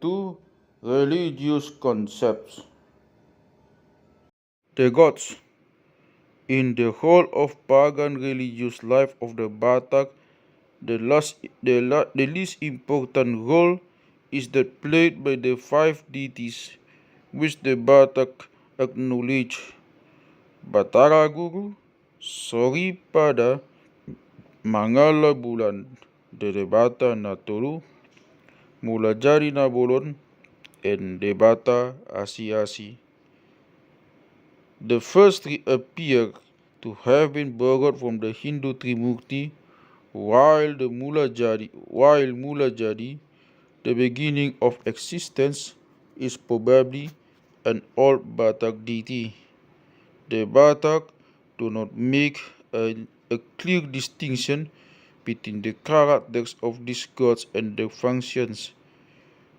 Two religious concepts. The gods. In the whole of pagan religious life of the Batak, the least important role is that played by the five deities which the Batak acknowledge: Batara Guru, Soripada, Mangala Bulan, Debata Naturu, Mulajari Nabolon, and Debata Asi-Asi. The first three appear to have been borrowed from the Hindu Trimurti, while Mulajadi, the beginning of existence, is probably an old Batak deity. The Batak do not make a clear distinction between the characters of these gods and their functions.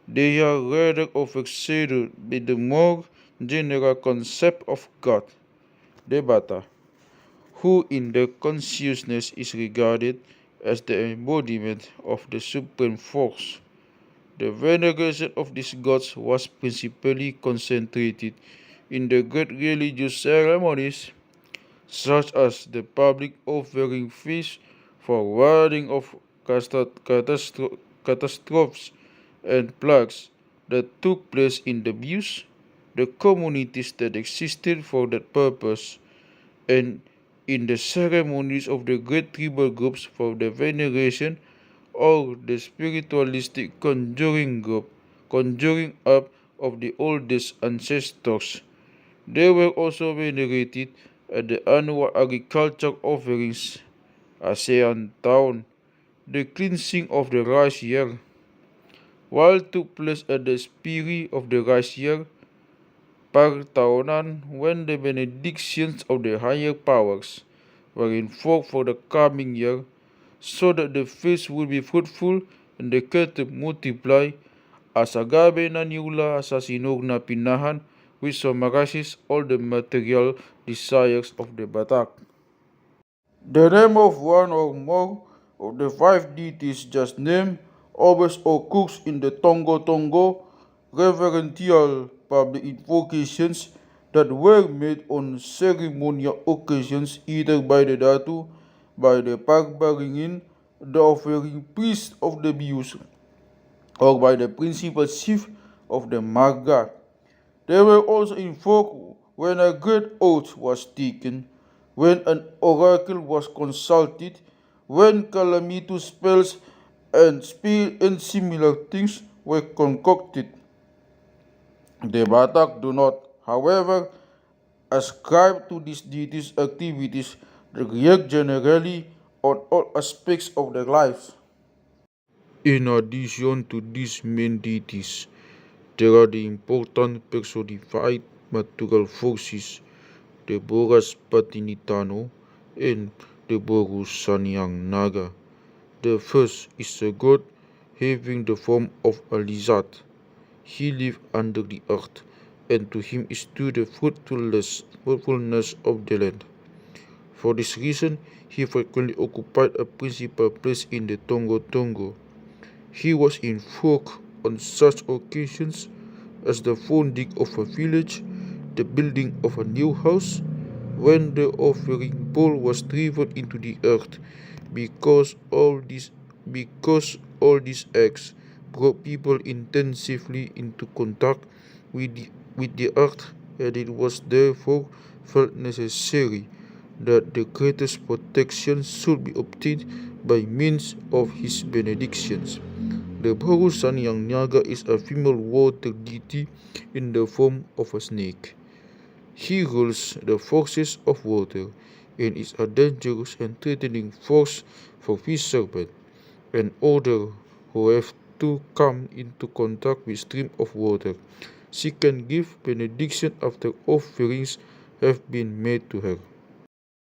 They are rather overshadowed by the more general concept of God, Devata, who in their consciousness is regarded as the embodiment of the supreme force. The veneration of these gods was principally concentrated in the great religious ceremonies, such as the public offering feast for warding off catastrophes and plagues that took place in the views, the communities that existed for that purpose, and in the ceremonies of the great tribal groups for the veneration or the spiritualistic conjuring up of the oldest ancestors. They were also venerated at the annual agricultural offerings, ASEAN Town, the cleansing of the rice year, while took place at the Spiri of the rice year, Partaonan, when the benedictions of the higher powers were invoked for the coming year, so that the fields would be fruitful and the cattle multiply, Asagabe na niula sa sinug na pinahan, which summarizes all the material desires of the Batak. The name of one or more of the five deities just named always occurs in the Tongo reverential public invocations that were made on ceremonial occasions either by the Datu, by the Pagbaringin, the offering priest of the Bius, or by the principal chief of the Marga. They were also invoked when a great oath was taken, when an oracle was consulted, when calamitous spells and similar things were concocted. The Batak do not, however, ascribe to these deities activities that react generally on all aspects of their lives. In addition to these main deities, there are the important personified material forces, the Boras Patinitano and the Boru Sanyang Naga. The first is a god having the form of a lizard. He lived under the earth, and to him is due the fruitfulness of the land. For this reason, he frequently occupied a principal place in the Tongo. He was invoked on such occasions as the founding of a village, the building of a new house, when the offering bowl was driven into the earth, because all these acts brought people intensively into contact with the earth, and it was therefore felt necessary that the greatest protection should be obtained by means of his benedictions. The Boru Sanyang Naga is a female water deity in the form of a snake. He rules the forces of water and is a dangerous and threatening force for fishermen and others who have to come into contact with stream of water. She can give benediction after offerings have been made to her.